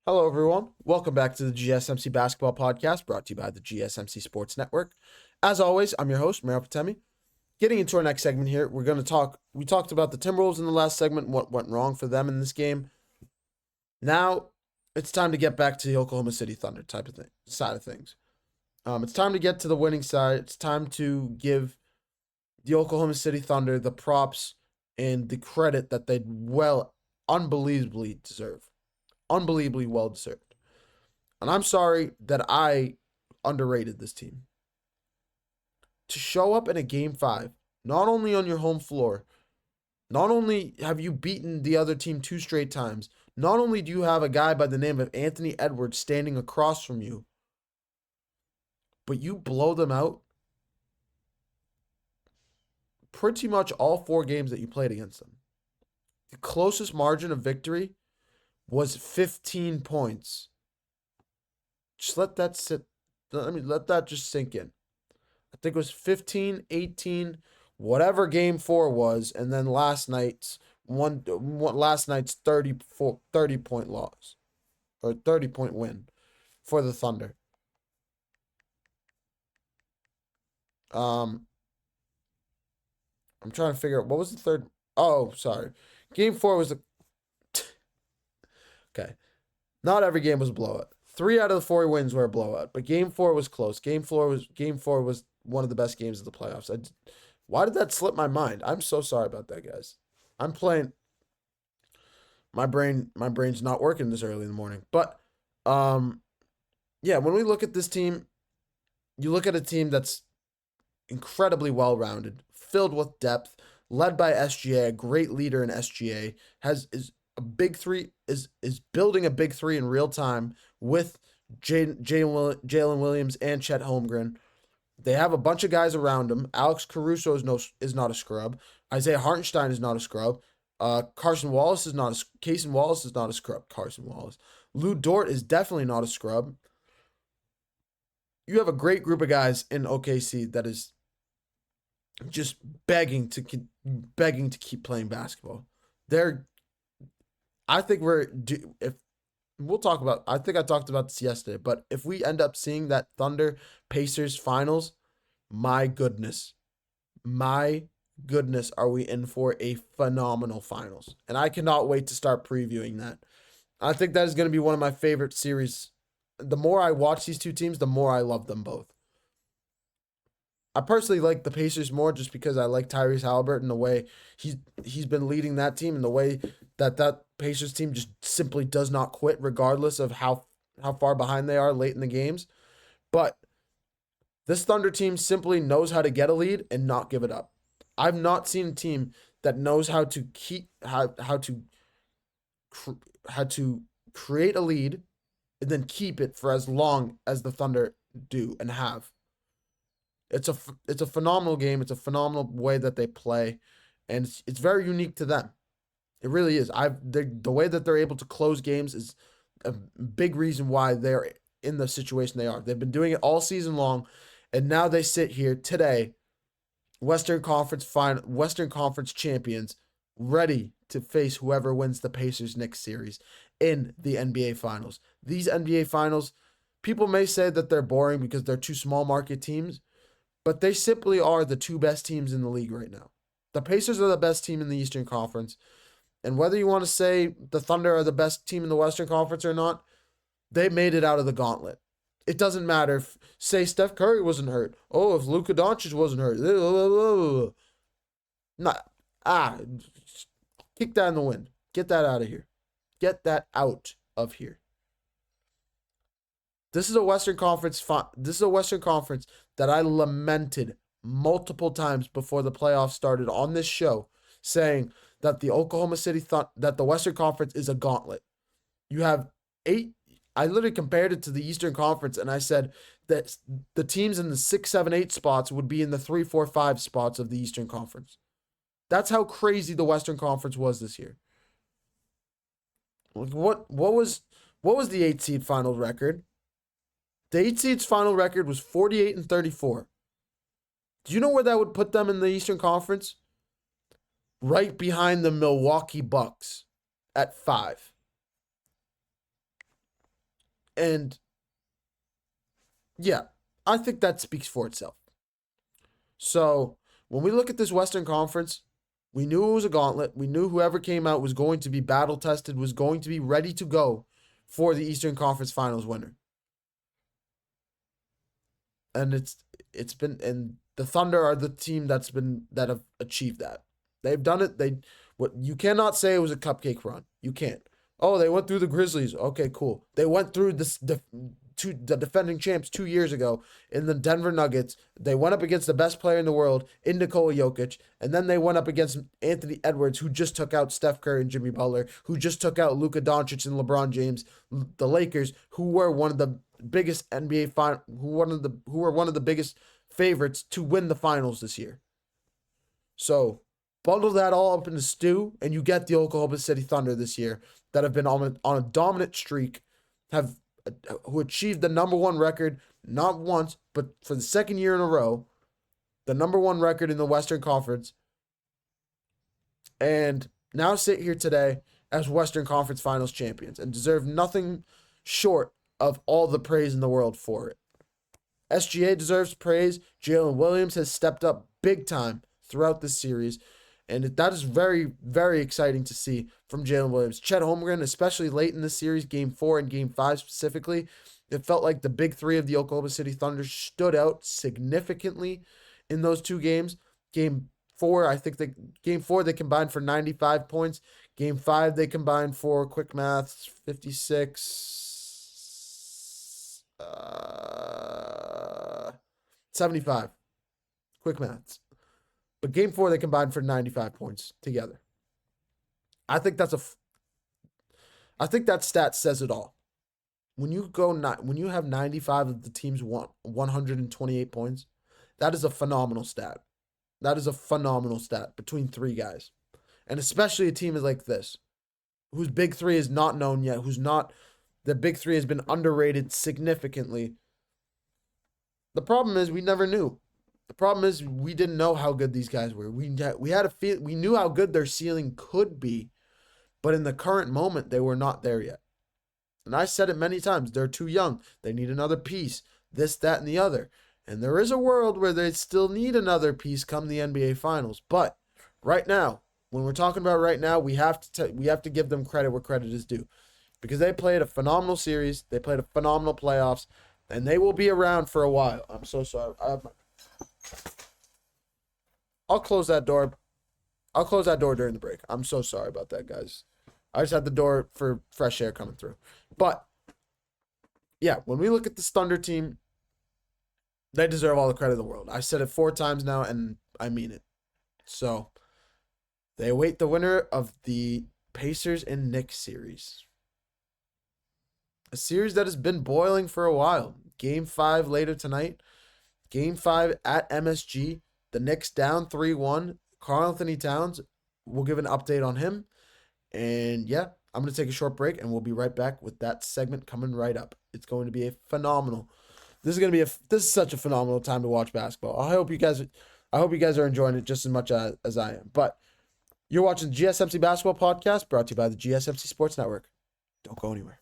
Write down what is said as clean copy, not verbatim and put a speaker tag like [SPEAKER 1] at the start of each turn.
[SPEAKER 1] Hello, everyone. Welcome back to the GSMC Basketball Podcast, brought to you by the GSMC Sports Network. As always, I'm your host, Mario Patemi. Getting into our next segment here, we talked about the Timberwolves in the last segment, what went wrong for them in this game. Now, it's time to get back to the Oklahoma City Thunder side of things. It's time to get to the winning side. It's time to give the Oklahoma City Thunder the props and the credit that they unbelievably deserve. Unbelievably well deserved. And I'm sorry that I underrated this team. To show up in a game 5, not only on your home floor, not only have you beaten the other team 2 straight times, not only do you have a guy by the name of Anthony Edwards standing across from you, but you blow them out pretty much all 4 games that you played against them. The closest margin of victory was 15 points. Just let that sit. Let that just sink in. I think it was 15, 18, whatever game 4 was, and then last night's 30 point loss or 30-point win for the Thunder. I'm trying to figure out what was the third. Oh, sorry. Game 4 was the Okay. Not every game was a blowout. 3 out of the 4 wins were a blowout, but game 4 was close. Game 4 was one of the best games of the playoffs. Why did that slip my mind? I'm so sorry about that, guys. I'm playing my brain's not working this early in the morning. But yeah, when we look at this team, you look at a team that's incredibly well-rounded, filled with depth, led by SGA, a great leader in SGA, is building a big 3 in real time with Jalen Williams and Chet Holmgren. They have a bunch of guys around him. Alex Caruso is not a scrub. Isaiah Hartenstein is not a scrub. Casey Wallace is not a scrub. Carson Wallace. Lou Dort is definitely not a scrub. You have a great group of guys in OKC that is just begging to keep playing basketball. I think I think I talked about this yesterday, but if we end up seeing that Thunder Pacers finals, my goodness, are we in for a phenomenal finals. And I cannot wait to start previewing that. I think that is going to be one of my favorite series. The more I watch these two teams, the more I love them both. I personally like the Pacers more just because I like Tyrese Halliburton, the way he's been leading that team, and the way that Pacers team just simply does not quit regardless of how far behind they are late in the games. But this Thunder team simply knows how to get a lead and not give it up. I've not seen a team that knows how to create a lead and then keep it for as long as the Thunder do and have. It's a phenomenal game. It's a phenomenal way that they play, and it's very unique to them. It really is. The way that they're able to close games is a big reason why they're in the situation they are. They've been doing it all season long, and now they sit here today, Western Conference champions, ready to face whoever wins the Pacers next series in the NBA Finals. These NBA Finals, people may say that they're boring because they're two small market teams, but they simply are the 2 best teams in the league right now. The Pacers are the best team in the Eastern Conference. And whether you want to say the Thunder are the best team in the Western Conference or not, they made it out of the gauntlet. It doesn't matter if, say, Steph Curry wasn't hurt. Oh, if Luka Doncic wasn't hurt. Kick that in the wind. Get that out of here. Get that out of here. This is a Western Conference that I lamented multiple times before the playoffs started on this show, saying that the Western Conference is a gauntlet. You have 8. I literally compared it to the Eastern Conference, and I said that the teams in the 6, 7, 8 spots would be in the 3, 4, 5 spots of the Eastern Conference. That's how crazy the Western Conference was this year. What was the 8 seed final record? The 8 seed's final record was 48-34. Do you know where that would put them in the Eastern Conference? Right behind the Milwaukee Bucks at 5. And yeah, I think that speaks for itself. So when we look at this Western Conference, we knew it was a gauntlet. We knew whoever came out was going to be battle tested, was going to be ready to go for the Eastern Conference Finals winner. And it's been, and the Thunder are the team that have achieved that. They've done it. What you cannot say it was a cupcake run. You can't. Oh, they went through the Grizzlies. Okay, cool. They went through the defending champs 2 years ago in the Denver Nuggets. They went up against the best player in the world in Nikola Jokic, and then they went up against Anthony Edwards, who just took out Steph Curry and Jimmy Butler, who just took out Luka Doncic and LeBron James. The Lakers, who were one of the biggest who were one of the biggest favorites to win the finals this year. So bundle that all up in a stew, and you get the Oklahoma City Thunder this year that have been on a dominant streak, who achieved the number one record not once, but for the second year in a row, the number one record in the Western Conference, and now sit here today as Western Conference Finals champions and deserve nothing short of all the praise in the world for it. SGA deserves praise. Jalen Williams has stepped up big time throughout this series, and that is very, very exciting to see from Jalen Williams. Chet Holmgren, especially late in the series, Game 4 and Game 5 specifically, it felt like the big three of the Oklahoma City Thunder stood out significantly in those two games. Game 4, Game 4 they combined for 95 points. Game 5 they combined for, quick maths, 56, 75. Quick maths. But Game 4 they combined for 95 points together. I think that stat says it all. When you have 95 of the teams 128 points, that is a phenomenal stat. That is a phenomenal stat between three guys. And especially a team like this, whose big three is not known yet, the big three has been underrated significantly. The problem is we never knew. The problem is we didn't know how good these guys were. We knew how good their ceiling could be, but in the current moment, they were not there yet. And I said it many times, they're too young. They need another piece, this, that, and the other. And there is a world where they still need another piece come the NBA Finals. But right now, when we're talking about right now, we have to give them credit where credit is due. Because they played a phenomenal series, they played a phenomenal playoffs, and they will be around for a while. I'm so sorry. I'll close that door. I'll close that door during the break. I'm so sorry about that, guys. I just had the door for fresh air coming through. But, yeah, when we look at this Thunder team, they deserve all the credit in the world. I said it 4 times now, and I mean it. So, they await the winner of the Pacers and Knicks series. A series that has been boiling for a while. Game 5 later tonight. Game 5 at MSG. The Knicks down 3-1. Karl-Anthony Towns, we'll give an update on him. And yeah, I'm going to take a short break, and we'll be right back with that segment coming right up. It's going to be a phenomenal. This is such a phenomenal time to watch basketball. I hope you guys are enjoying it just as much as I am. But you're watching the GSMC Basketball Podcast, brought to you by the GSMC Sports Network. Don't go anywhere.